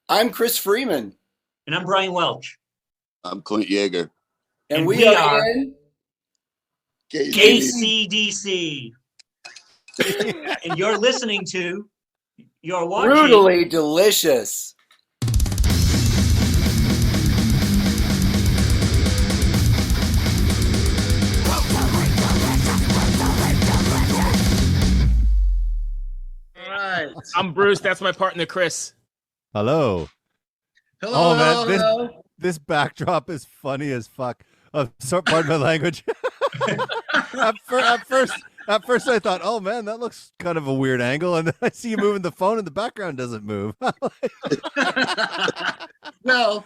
I'm Chris Freeman, And I'm Brian Welch. I'm Clint Yeager. and And we we are are in GayC. GayC. And you're listening to, you're watching. Brutally Delicious. All right. I'm Bruce. That's my partner, Chris. Hello. Hello, Oh man, hello. this backdrop is funny as fuck. Pardon my language. at first I thought, oh man, that looks kind of a weird angle, and then I see you moving the phone, and the background doesn't move. Well,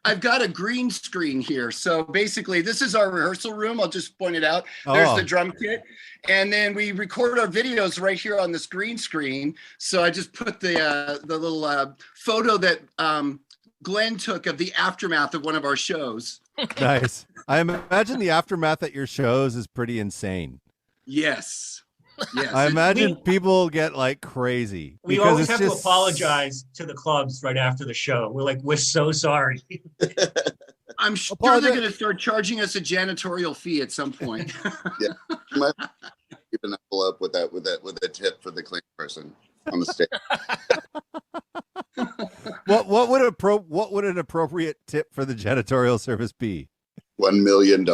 I've got a green screen here. So basically, this is our rehearsal room. I'll just point it out. There's the drum kit. And then we record our videos right here on this green screen. So I just put the little photo that Glenn took of the aftermath of one of our shows. Nice. I imagine the aftermath at your shows is pretty insane. Yes. Yes. I imagine people get like crazy. We because always it's have to just- apologize to the clubs right after the show. We're like, we're so sorry. I'm sure Apologize. they're going to start charging us a janitorial fee at some point. You might keep an envelope with a tip for the clean person on the stage. what would an appropriate tip for the janitorial service be? $1 million.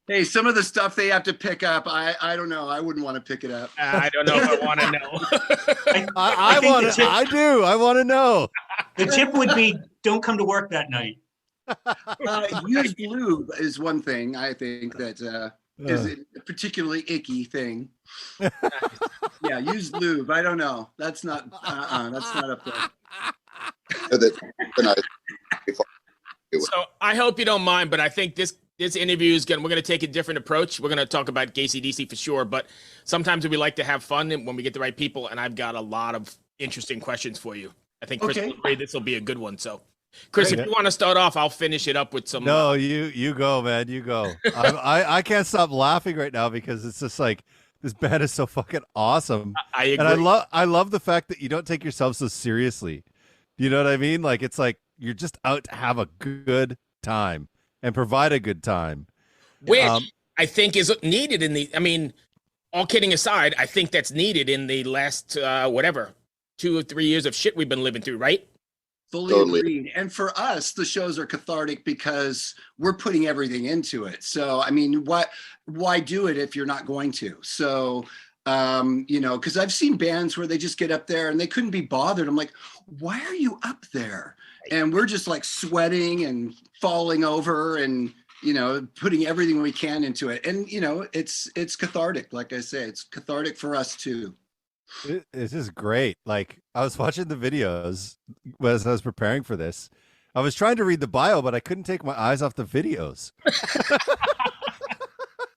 Hey, some of the stuff they have to pick up, I don't know. I wouldn't want to pick it up. I don't know if I want to know. I think want the to. tip- I do. I want to know. The tip would be, don't come to work that night. Used lube is one thing I think that is a particularly icky thing. Yeah, used lube. I don't know. That's not. That's not up there. So I hope you don't mind, but I think this interview is we're gonna take a different approach. We're gonna talk about GayC for sure, but sometimes we like to have fun when we get the right people, and I've got a lot of interesting questions for you. I think Chris will agree this will be a good one. So, Chris, if you want to start off, I'll finish it up with some. No, you go, man. You go. I can't stop laughing right now because it's just like this band is so fucking awesome. I agree. And I love the fact that you don't take yourself so seriously. You know what I mean? Like it's like you're just out to have a good time and provide a good time. Which I think is needed all kidding aside, I think that's needed in the last 2 or 3 years of shit we've been living through, right? Fully agreed. And for us, the shows are cathartic because we're putting everything into it. So, I mean, why do it if you're not going to? So, because I've seen bands where they just get up there and they couldn't be bothered. I'm like, why are you up there? And we're just like sweating and falling over and, putting everything we can into it. And, it's cathartic. Like I say, it's cathartic for us too. This is great. Like I was watching the videos as I was preparing for this. I was trying to read the bio, but I couldn't take my eyes off the videos.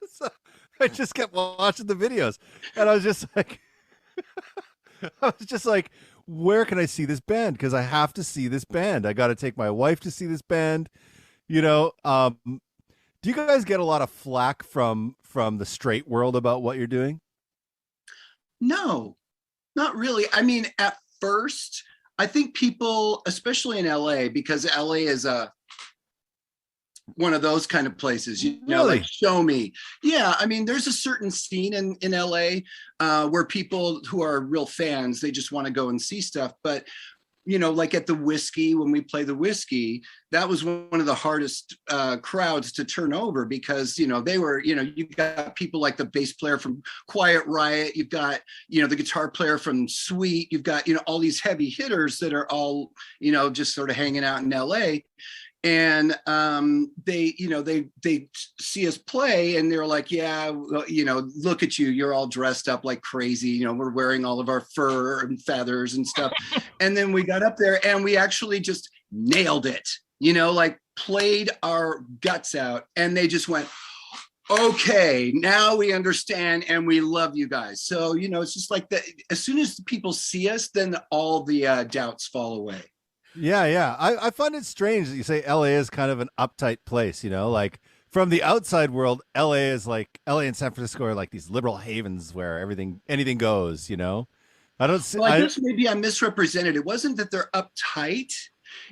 So I just kept watching the videos, and I was just like, where can I see this band? Because I have to see this band. I got to take my wife to see this band. Do you guys get a lot of flack from the straight world about what you're doing? No, not really. I mean, at first, I think people, especially in LA, because LA is one of those kind of places, like show me. Yeah, I mean, there's a certain scene in LA where people who are real fans, they just want to go and see stuff. But like at the Whiskey, when we play the Whiskey, that was one of the hardest crowds to turn over because, they were, you've got people like the bass player from Quiet Riot, you've got, the guitar player from Sweet, you've got, all these heavy hitters that are all, just sort of hanging out in LA. And they see us play and they're like, yeah, look at you, you're all dressed up like crazy. We're wearing all of our fur and feathers and stuff. And then we got up there and we actually just nailed it, like played our guts out. And they just went, okay, now we understand and we love you guys. So, it's just like that. As soon as people see us, then all the doubts fall away. Yeah. I find it strange that you say LA is kind of an uptight place, like from the outside world, LA and San Francisco are like these liberal havens where anything goes, I don't see. Well, I guess maybe I misrepresented. It wasn't that they're uptight.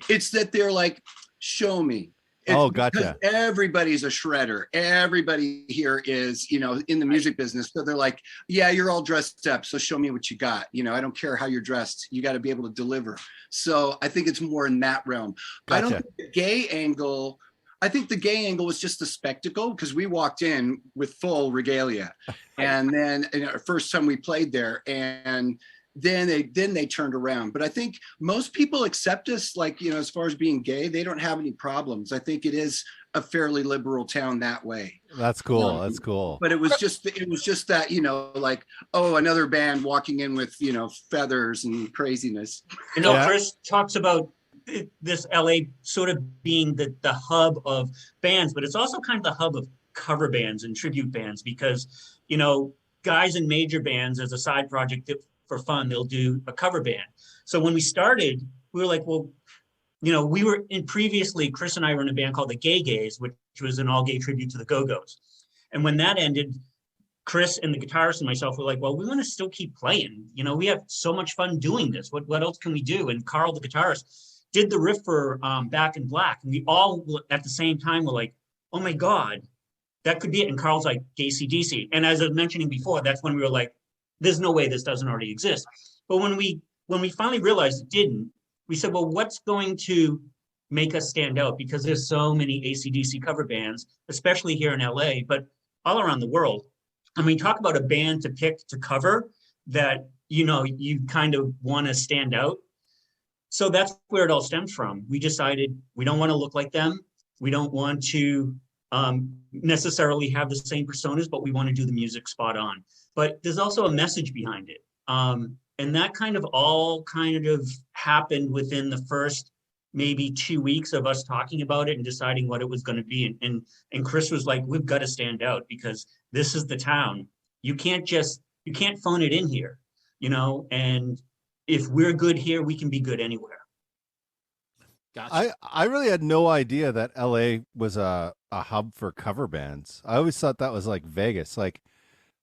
It's that they're like, show me. Gotcha. Because everybody's a shredder. Everybody here is, in the music business. So they're like, yeah, you're all dressed up. So show me what you got. I don't care how you're dressed. You got to be able to deliver. So I think it's more in that realm. Gotcha. I don't think the gay angle. I think the gay angle was just a spectacle because we walked in with full regalia. And then first time we played there, and then they turned around. But I think most people accept us, like, as far as being gay, they don't have any problems. I think it is a fairly liberal town that way. That's cool. That's cool. But it was just that, like, oh, another band walking in with, feathers and craziness. Chris talks about this LA sort of being the hub of bands, but it's also kind of the hub of cover bands and tribute bands because, guys in major bands as a side project for fun, they'll do a cover band. So when we started, we were like, well, we were previously, Chris and I were in a band called the Gays, which was an all gay tribute to the Go-Go's. And when that ended, Chris and the guitarist and myself were like, well, we want to still keep playing. We have so much fun doing this. What else can we do? And Carl, the guitarist, did the riff for Back in Black. And we all at the same time were like, oh my God, that could be it. And Carl's like, GayC. And as I was mentioning before, that's when we were like, there's no way this doesn't already exist. But when we finally realized it didn't, we said, well, what's going to make us stand out? Because there's so many AC/DC cover bands, especially here in LA, but all around the world. I mean, talk about a band to pick to cover that, you kind of want to stand out. So that's where it all stems from. We decided we don't want to look like them. We don't want to necessarily have the same personas, but we want to do the music spot on. But there's also a message behind it. And that kind of all happened within the first maybe 2 weeks of us talking about it and deciding what it was going to be. And Chris was like, we've got to stand out because this is the town. You can't phone it in here, and if we're good here, we can be good anywhere. Gotcha. I really had no idea that LA was a hub for cover bands. I always thought that was like Vegas. Like,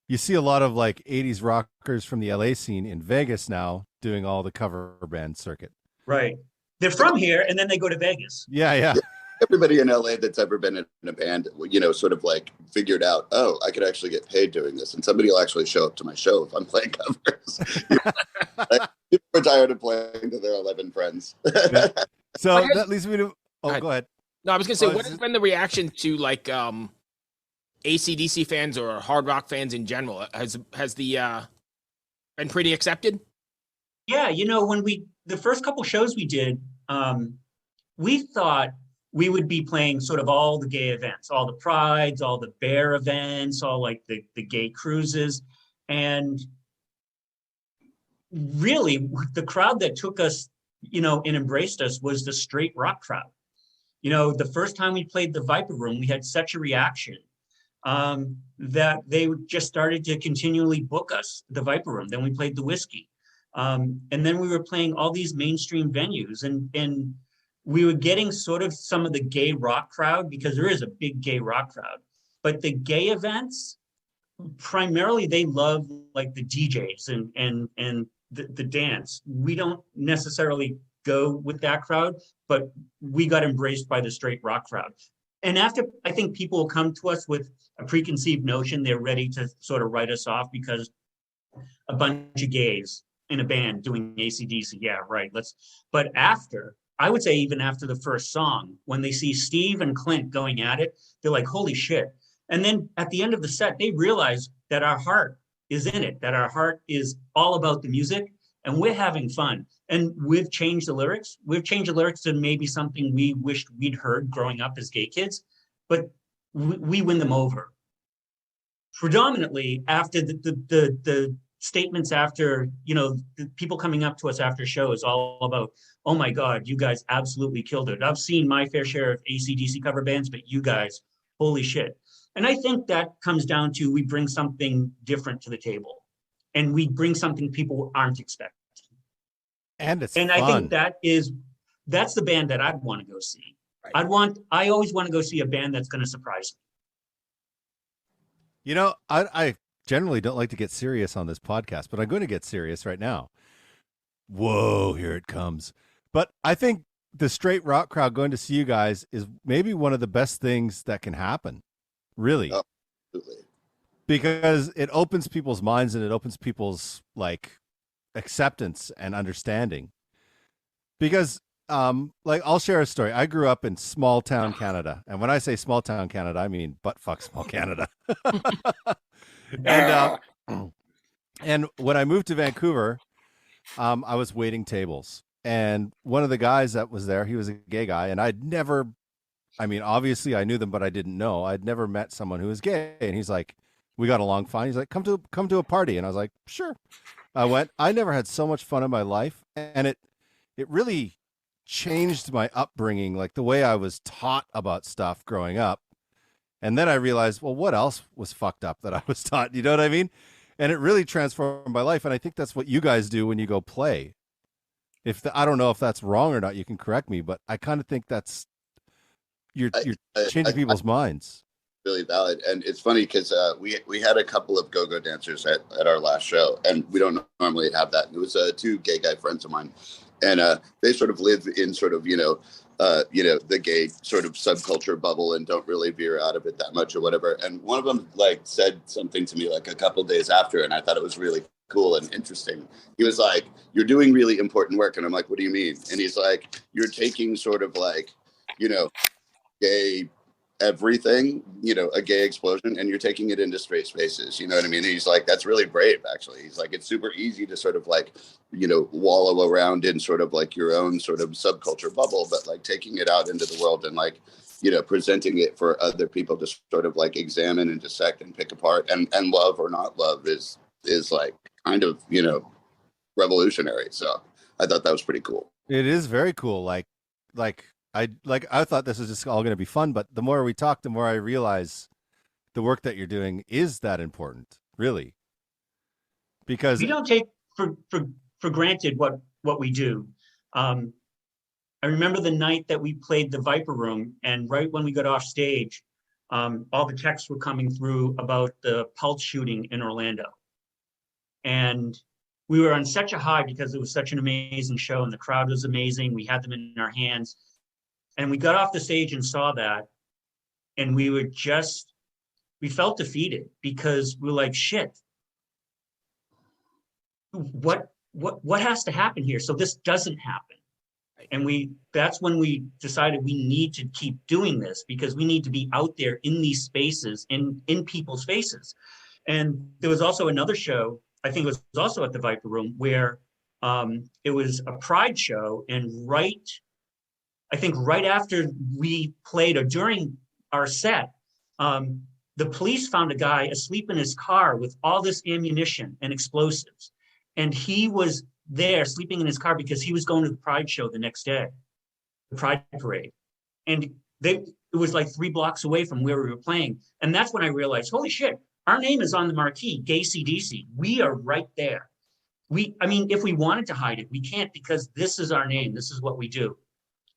you see a lot of like 80s rockers from the LA scene in Vegas now doing all the cover band circuit. Right. They're from here and then they go to Vegas. Yeah. Everybody in LA that's ever been in a band, sort of like figured out, oh, I could actually get paid doing this. And somebody will actually show up to my show if I'm playing covers. People are tired of playing to their 11 friends. Yeah. So that leads me to, go ahead. No, I was going to say, what has been the reaction to like AC/DC fans or hard rock fans in general? Has the been pretty accepted? Yeah, when the first couple shows we did, we thought we would be playing sort of all the gay events, all the prides, all the bear events, all like the gay cruises. And really the crowd that took us, and embraced us was the straight rock crowd. The first time we played the Viper Room, we had such a reaction that they just started to continually book us, the Viper Room. Then we played the Whiskey. And then we were playing all these mainstream venues and we were getting sort of some of the gay rock crowd because there is a big gay rock crowd, but the gay events, primarily they love like the DJs and the dance. We don't necessarily go with that crowd, but we got embraced by the straight rock crowd. And after, I think people will come to us with a preconceived notion, they're ready to sort of write us off because a bunch of gays in a band doing AC/DC. Yeah, right. But after, I would say even after the first song, when they see Steve and Clint going at it, they're like, holy shit. And then at the end of the set, they realize that our heart is in it, that our heart is all about the music and we're having fun. And we've changed the lyrics. We've changed the lyrics to maybe something we wished we'd heard growing up as gay kids, but we win them over. Predominantly after the statements after, the people coming up to us after show is all about, oh my God, you guys absolutely killed it. I've seen my fair share of AC/DC cover bands, but you guys, holy shit. And I think that comes down to we bring something different to the table and we bring something people aren't expecting. And it's fun. I think that's the band that I'd want to go see. Right. I always want to go see a band that's going to surprise me. I generally don't like to get serious on this podcast, but I'm going to get serious right now. whoa, here it comes. But I think the straight rock crowd going to see you guys is maybe one of the best things that can happen. Really. Oh, absolutely. Because it opens people's minds and it opens people's like acceptance and understanding. Because like I'll share a story. I grew up in small town Canada. And when I say small town Canada, I mean butt fuck small Canada. And when I moved to Vancouver, I was waiting tables. And one of the guys that was there, he was a gay guy, and obviously I knew them, but I didn't know. I'd never met someone who was gay. And he's like, we got along fine. He's like, come to a party. And I was like, sure. I went. I never had so much fun in my life. And it really changed my upbringing, like the way I was taught about stuff growing up. And then I realized, well, what else was fucked up that I was taught? You know what I mean? And it really transformed my life. And I think that's what you guys do when you go play. I don't know if that's wrong or not, you can correct me, but I kind of think that's you're changing people's minds. Really valid. And it's funny because we had a couple of go-go dancers at our last show, and we don't normally have that. It was two gay guy friends of mine, and they sort of live in sort of the gay sort of subculture bubble and don't really veer out of it that much or whatever. And one of them like said something to me like a couple days after, and I thought it was really cool and interesting. He was like, "You're doing really important work," and I'm like, "What do you mean?" And he's like, "You're taking sort of like, gay everything, a gay explosion, and you're taking it into straight spaces." You know what I mean? He's like, "That's really brave, actually." He's like, "It's super easy to sort of like, wallow around in sort of like your own sort of subculture bubble, but like taking it out into the world and like, presenting it for other people to sort of like examine and dissect and pick apart and love or not love is like kind of, revolutionary." So I thought that was pretty cool. It is very cool. I thought this was just all going to be fun, but the more we talk, the more I realize the work that you're doing is that important, really. Because we don't take for granted what we do. I remember the night that we played the Viper Room, and right when we got off stage, all the texts were coming through about the Pulse shooting in Orlando. And we were on such a high because it was such an amazing show and the crowd was amazing. We had them in our hands. And we got off the stage and saw that. And we felt defeated because we're like, shit, what has to happen here? So this doesn't happen. And that's when we decided we need to keep doing this because we need to be out there in these spaces, in people's faces. And there was also another show, I think it was also at the Viper Room, where it was a Pride show. And I think right after we played or during our set, the police found a guy asleep in his car with all this ammunition and explosives. And he was there sleeping in his car because he was going to the Pride show the next day, the Pride parade. And it was like 3 blocks away from where we were playing. And that's when I realized, holy shit, our name is on the marquee, GayC DC. We are right there. If we wanted to hide it, we can't because this is our name. This is what we do.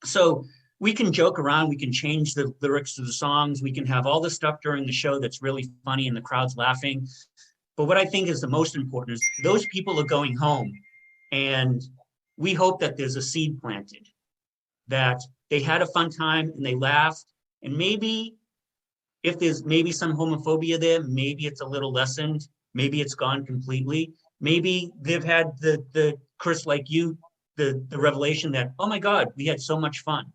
So we can joke around, we can change the lyrics to the songs, we can have all this stuff during the show that's really funny and the crowd's laughing. But what I think is the most important is those people are going home, and we hope that there's a seed planted, that they had a fun time and they laughed. And maybe if there's maybe some homophobia there, maybe it's a little lessened, maybe it's gone completely. Maybe they've had the Chris, like you, the revelation that, oh my God, we had so much fun.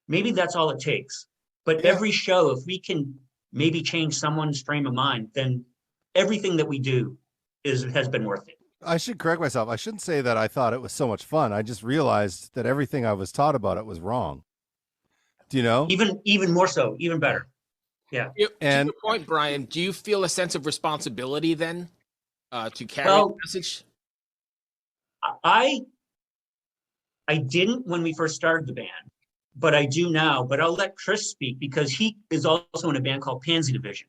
Maybe that's all it takes. But every show, if we can maybe change someone's frame of mind, then everything that we do has been worth it. I should correct myself. I shouldn't say that I thought it was so much fun. I just realized that everything I was taught about it was wrong. Do you know? Even more so, even better. Yeah. And to your point, Brian, do you feel a sense of responsibility then to carry the message? I didn't when we first started the band, but I do now. But I'll let Chris speak because he is also in a band called Pansy Division,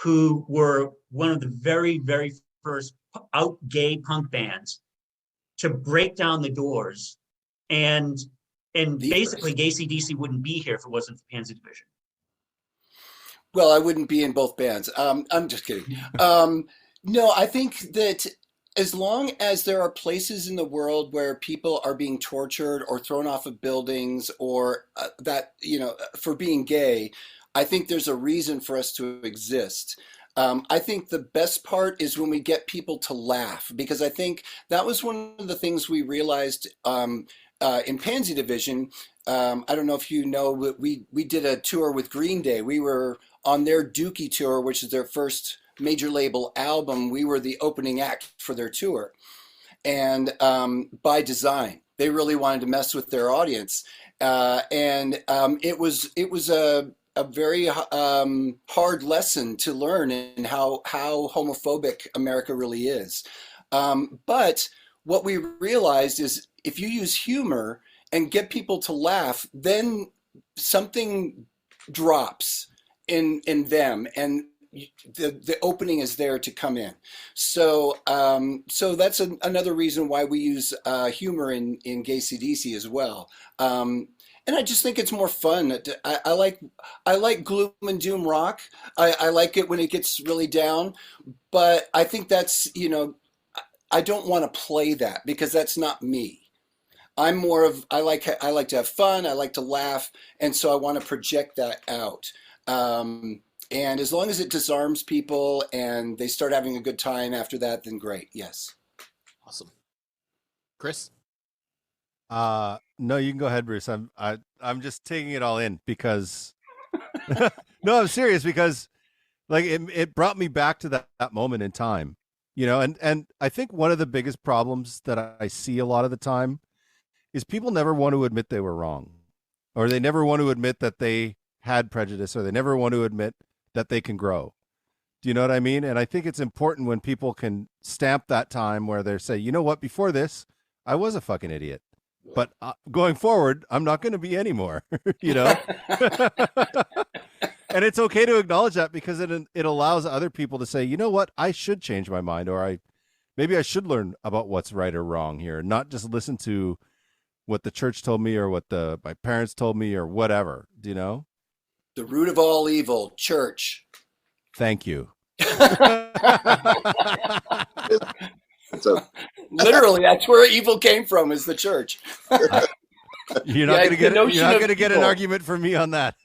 who were one of the very, very first out gay punk bands to break down the doors. And basically GayC DC wouldn't be here if it wasn't for Pansy Division. Well, I wouldn't be in both bands. I'm just kidding. No, I think that as long as there are places in the world where people are being tortured or thrown off of buildings or that, for being gay, I think there's a reason for us to exist. I think the best part is when we get people to laugh, because I think that was one of the things we realized in Pansy Division. I don't know if you know, but we did a tour with Green Day. We were on their Dookie tour, which is their first major label album. We were the opening act for their tour, and by design, they really wanted to mess with their audience, and it was a very hard lesson to learn in how homophobic America really is. But what we realized is if you use humor and get people to laugh, then something drops in them, and the opening is there to come in. So so that's another reason why we use humor in GayC as well. And I just think it's more fun. I like gloom and doom rock. I like it when it gets really down, but I think that's, I don't want to play that because that's not me. I'm more of, I like to have fun. I like to laugh. And so I want to project that out. And as long as it disarms people and they start having a good time after that, then great. Yes. Awesome. Chris? No, you can go ahead, Bruce. I'm just taking it all in because no, I'm serious, because like it brought me back to that moment in time, and I think one of the biggest problems that I see a lot of the time is people never want to admit they were wrong, or they never want to admit that they had prejudice, or they never want to admit that they can grow. Do you know what I mean? And I think it's important when people can stamp that time where they say, you know what, before this, I was a fucking idiot. But going forward, I'm not going to be anymore, And it's okay to acknowledge that, because it allows other people to say, you know what, I should change my mind, or maybe I should learn about what's right or wrong here, not just listen to what the church told me or what my parents told me or whatever, do you know? The root of all evil, church. Thank you. So Literally, that's where evil came from, is the church. You're not going to get an argument from me on that.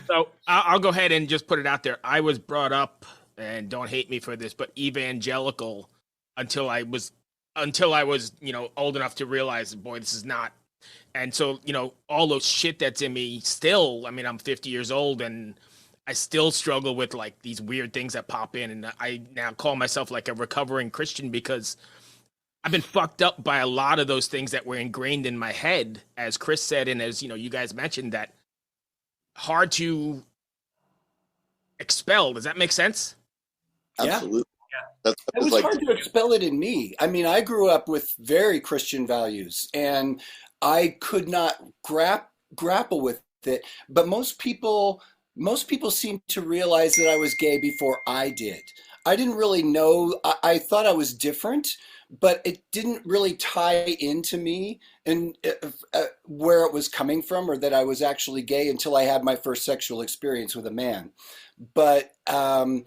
So I'll go ahead and just put it out there. I was brought up, and don't hate me for this, but evangelical until I was, old enough to realize, boy, this is not. And so, all those shit that's in me still, I'm 50 years old, and I still struggle with like these weird things that pop in. And I now call myself like a recovering Christian, because I've been fucked up by a lot of those things that were ingrained in my head, as Chris said, and as you guys mentioned, that hard to expel. Does that make sense? absolutely. Yeah. It was hard to expel it in me. I grew up with very Christian values, and I could not grapple with it. But most people seem to realize that I was gay before I did. I didn't really know. I thought I was different, but it didn't really tie into me and where it was coming from, or that I was actually gay, until I had my first sexual experience with a man. But I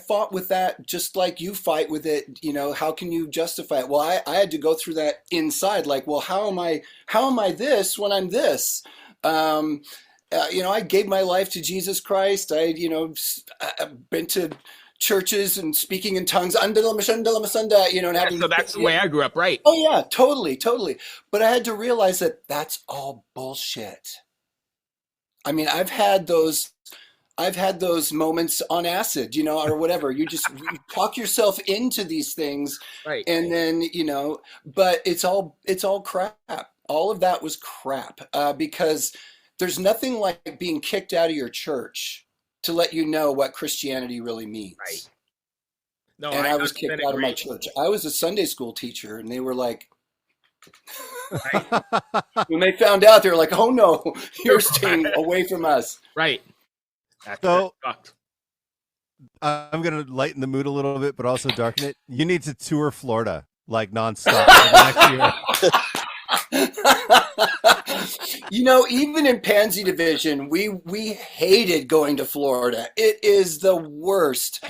fought with that just like you fight with it. How can you justify it? Well, I had to go through that inside. Like, well, how am I this when I'm this? I gave my life to Jesus Christ. I've been to churches and speaking in tongues, and having. So that's the way I grew up, right? Oh yeah, totally. But I had to realize that that's all bullshit. I've had those moments on acid, or whatever. You talk yourself into these things, right? And then, but it's all crap. All of that was crap, because there's nothing like being kicked out of your church to let you know what Christianity really means. Right. No, and I was kicked out of my church. I was a Sunday school teacher, and they were like, right. When they found out, they were like, "Oh no, you're staying away from us." Right. So I'm going to lighten the mood a little bit, but also darken it. You need to tour Florida like nonstop next year. Even in Pansy Division, we hated going to Florida. It is the worst.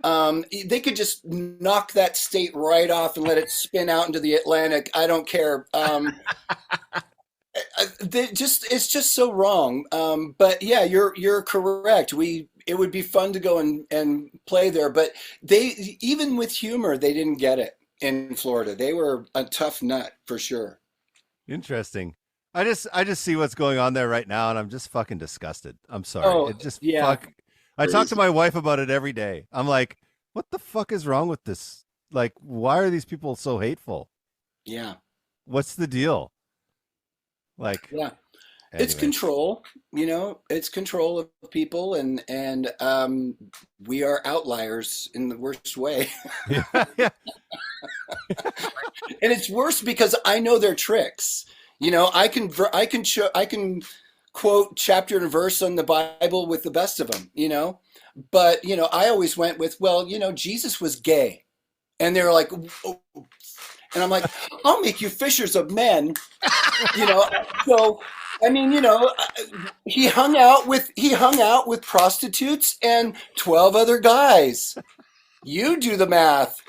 They could just knock that state right off and let it spin out into the Atlantic. I don't care. It's just so wrong. But yeah, you're correct. It would be fun to go and play there, but even with humor, they didn't get it in Florida. They were a tough nut for sure. Interesting. I just see what's going on there right now, and I'm just fucking disgusted. I'm sorry. Oh, It just yeah. I talk to my wife about it every day. I'm like, what the fuck is wrong with this? Like, why are these people so hateful? Yeah. What's the deal? Like, Yeah. It's anyway. control, it's control of people, and we are outliers in the worst way. Yeah, yeah. And it's worse because I know their tricks. I can quote chapter and verse on the Bible with the best of them, but I always went with, well, Jesus was gay. And they're like, "Oh." And I'm like, I'll make you fishers of men. So I mean, he hung out with prostitutes and 12 other guys. You do the math.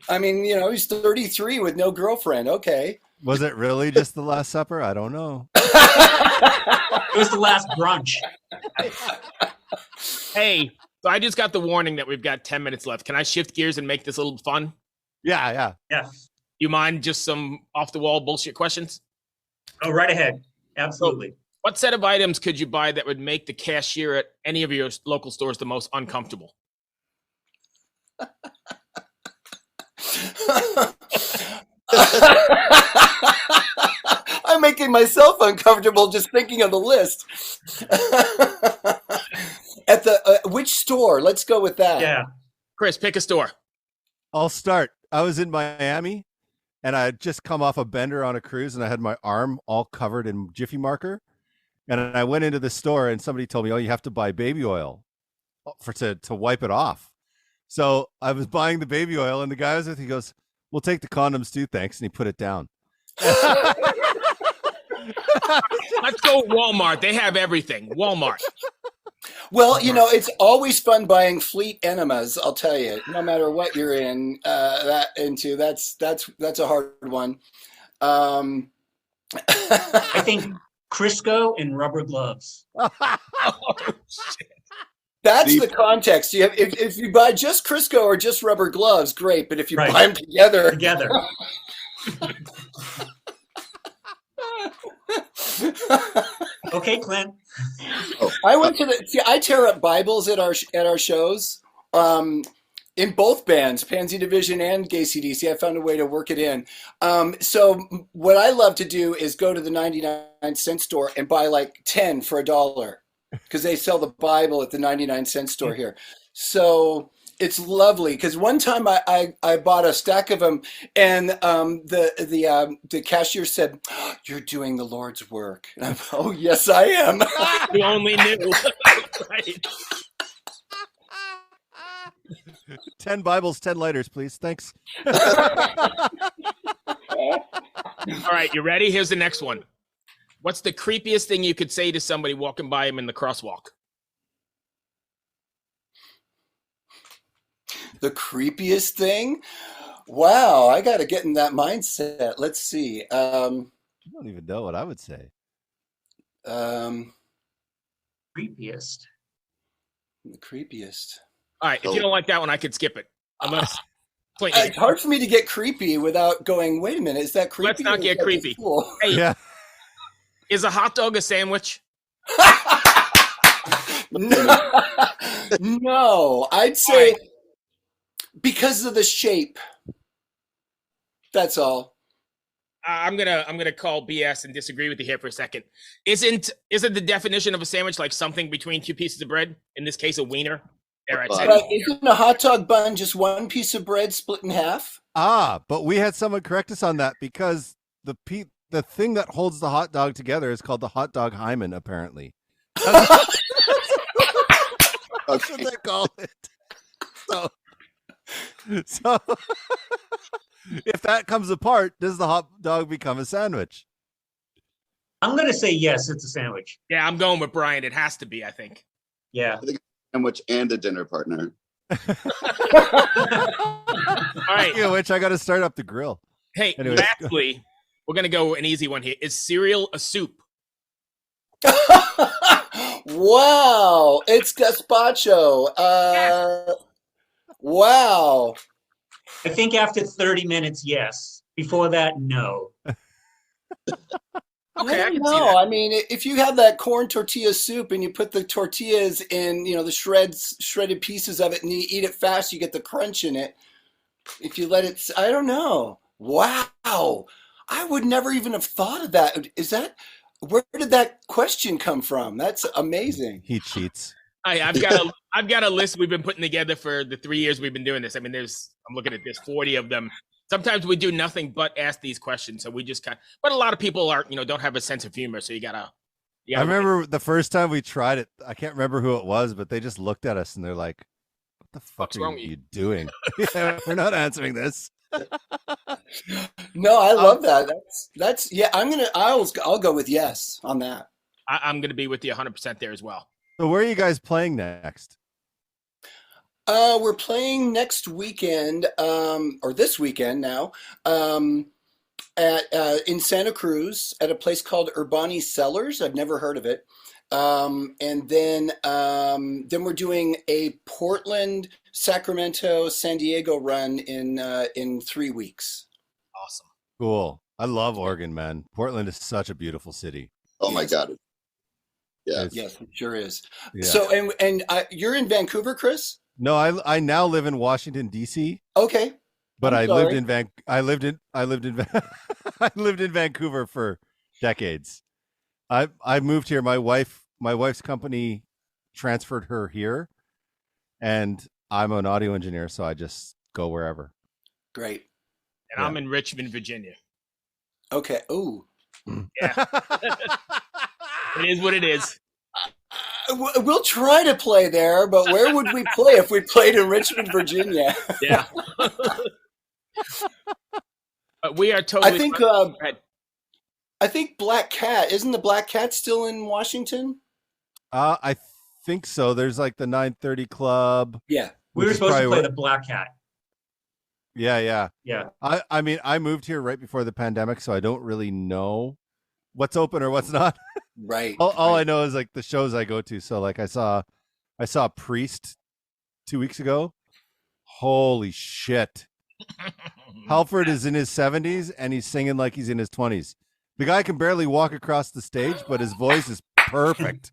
I mean, he's 33 with no girlfriend. Okay. Was it really just the Last Supper? I don't know. It was the last brunch. Hey, so I just got the warning that we've got 10 minutes left. Can I shift gears and make this a little fun? Yeah. Yeah. You mind just some off the wall bullshit questions? Go right ahead. Absolutely. What set of items could you buy that would make the cashier at any of your local stores the most uncomfortable? I'm making myself uncomfortable just thinking of the list. At the which store? Let's go with that. Yeah. Chris, pick a store. I'll start. I was in Miami, and I had just come off a bender on a cruise, and I had my arm all covered in Jiffy marker. And I went into the store, and somebody told me, "Oh, you have to buy baby oil to wipe it off." So I was buying the baby oil, and the guy was with me, he goes, "We'll take the condoms too, thanks," and he put it down. Let's go Walmart. They have everything. Walmart. Well, it's always fun buying fleet enemas. I'll tell you, no matter what you're into, that's a hard one. I think Crisco and rubber gloves. That's the context. If you buy just Crisco or just rubber gloves, great. But if you Right. buy them together, Okay, Clint. I tear up Bibles at our shows. In both bands, Pansy Division and GayC DC, I found a way to work it in. So what I love to do is go to the 99-cent store and buy like 10 for $1 because they sell the Bible at the 99-cent store here. So it's lovely because one time I bought a stack of them, and the cashier said, "You're doing the Lord's work." And I'm, "Oh yes, I am." You only knew. Right. 10 Bibles, 10 lighters, please. Thanks. All right, you ready? Here's the next one. What's the creepiest thing you could say to somebody walking by him in the crosswalk? The creepiest thing? Wow, I got to get in that mindset. Let's see. I don't even know what I would say. Creepiest. The creepiest. All right, if you don't like that one, I could skip it. Unless Clint, It's hard for me to get creepy without going, wait a minute, is that creepy? Let's not or is get that creepy. cool? Hey, Yeah. is a hot dog a sandwich? No, I'd say because of the shape. That's all. I'm gonna call BS and disagree with you here for a second. Isn't the definition of a sandwich like something between two pieces of bread? In this case, a wiener. There, I said But isn't a hot dog bun just one piece of bread split in half? But we had someone correct us on that because the thing that holds the hot dog together is called the hot dog hymen, apparently. That's what they call it. So if that comes apart, does the hot dog become a sandwich? I'm going to say yes, it's a sandwich. Yeah, I'm going with Brian. It has to be, I think. Yeah. I think a sandwich and a dinner partner. All right. Speaking of which, I got to start up the grill. Hey, Anyways. lastly, we're going to go an easy one here. Is cereal a soup? Wow, it's gazpacho. Wow. I think after 30 minutes, yes. Before that, no. Okay, I I can don't see know. that. I mean, if you have that corn tortilla soup and you put the tortillas in, the shredded pieces of it, and you eat it fast, you get the crunch in it. If you let it, I don't know. Wow. I would never even have thought of that. Where did that question come from? That's amazing. He cheats. I've got a list we've been putting together for the 3 years we've been doing this. I mean, I'm looking at this 40 of them. Sometimes we do nothing but ask these questions, so we just but a lot of people don't have a sense of humor, so you gotta. I remember the first time we tried it. I can't remember who it was, but they just looked at us and they're like, "What the fuck What's wrong are with you doing? We're not answering this." No, I love that. That's yeah. I'll go with yes on that. I'm gonna be with you 100% there as well. So where are you guys playing next? We're playing next weekend, or this weekend now, in Santa Cruz at a place called Urbani Cellars. I've never heard of it. And then we're doing a Portland, Sacramento, San Diego run in 3 weeks. Awesome. Cool. I love Oregon, man. Portland is such a beautiful city. Oh my God. Yeah. Yes, it sure is. Yeah. So, and you're in Vancouver, Chris? No, I now live in Washington D.C. Okay. But I'm I lived sorry. in I lived in Vancouver for decades. I moved here. My wife's company transferred her here, and I'm an audio engineer, so I just go wherever. Great. And I'm in Richmond, Virginia. Okay. Ooh. Yeah. It is what it is. We'll try to play there, but where would we play if we played in Richmond, Virginia? Yeah. But we are totally. I think Black Cat, isn't the Black Cat still in Washington? I think so. There's like the 9:30 Club. Yeah. We were supposed to play the Black Cat. Yeah. Yeah. I mean, I moved here right before the pandemic, so I don't really know what's open or what's not. Right. All I know is like the shows I go to. So like I saw Priest 2 weeks ago. Holy shit. Halford is in his 70s and he's singing like he's in his 20s. The guy can barely walk across the stage, but his voice is perfect.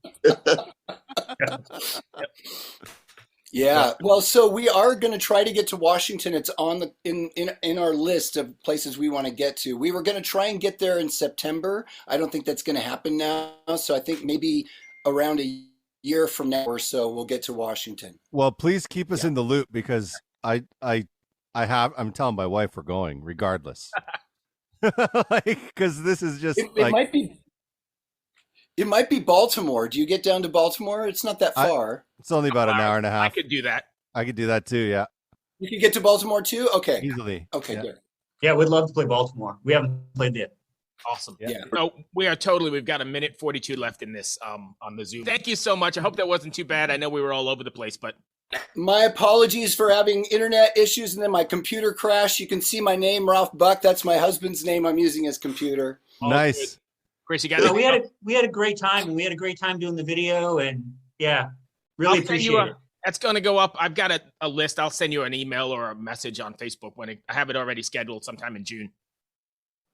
Yeah. Well, so we are going to try to get to Washington. It's on in our list of places we want to get to. We were going to try and get there in September. I don't think that's going to happen now. So I think maybe around a year from now or so we'll get to Washington. Well, please keep us in the loop because I'm telling my wife we're going regardless. Because this is just it might be Baltimore. Do you get down to Baltimore? It's not that far. It's only about an hour and a half. I could do that. I could do that too. Yeah. You can get to Baltimore too? Okay. Easily. Okay, Yeah. good. Yeah, we'd love to play Baltimore. We haven't played there. Awesome. Yeah. So we've got 1:42 left in this on the Zoom. Thank you so much. I hope that wasn't too bad. I know we were all over the place, but My apologies for having internet issues and then my computer crashed. You can see my name, Ralph Buck. That's my husband's name. I'm using his computer. all Nice. good. Chris, you got So it. we had a great time, and we had a great time doing the video, and yeah, really I'll send appreciate you it. That's going to go up. I've got a list. I'll send you an email or a message on Facebook I have it already scheduled sometime in June.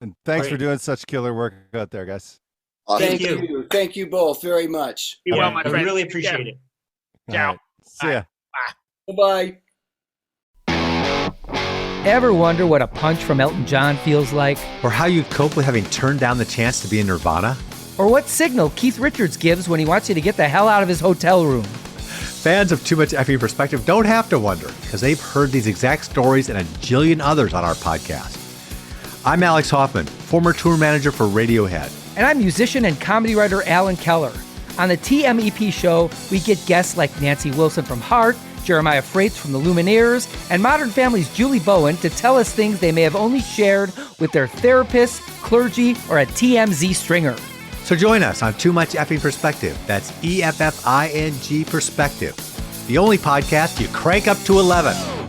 And thanks for Great. doing such killer work out there, guys. Awesome. Thank you. you. Thank you both very much. Be well, my I friend. really Take care. appreciate it. Ciao. All right. See ya. Bye-bye. Ever wonder what a punch from Elton John feels like? Or how you'd cope with having turned down the chance to be in Nirvana? Or what signal Keith Richards gives when he wants you to get the hell out of his hotel room? Fans of Too Much Effing Perspective don't have to wonder, because they've heard these exact stories and a jillion others on our podcast. I'm Alex Hoffman, former tour manager for Radiohead. And I'm musician and comedy writer Alan Keller. On the TMEP show, we get guests like Nancy Wilson from Heart, Jeremiah Freites from the Lumineers, and Modern Family's Julie Bowen to tell us things they may have only shared with their therapist, clergy, or a TMZ stringer. So join us on Too Much Effing Perspective. That's EFFING Perspective. the only podcast you crank up to 11.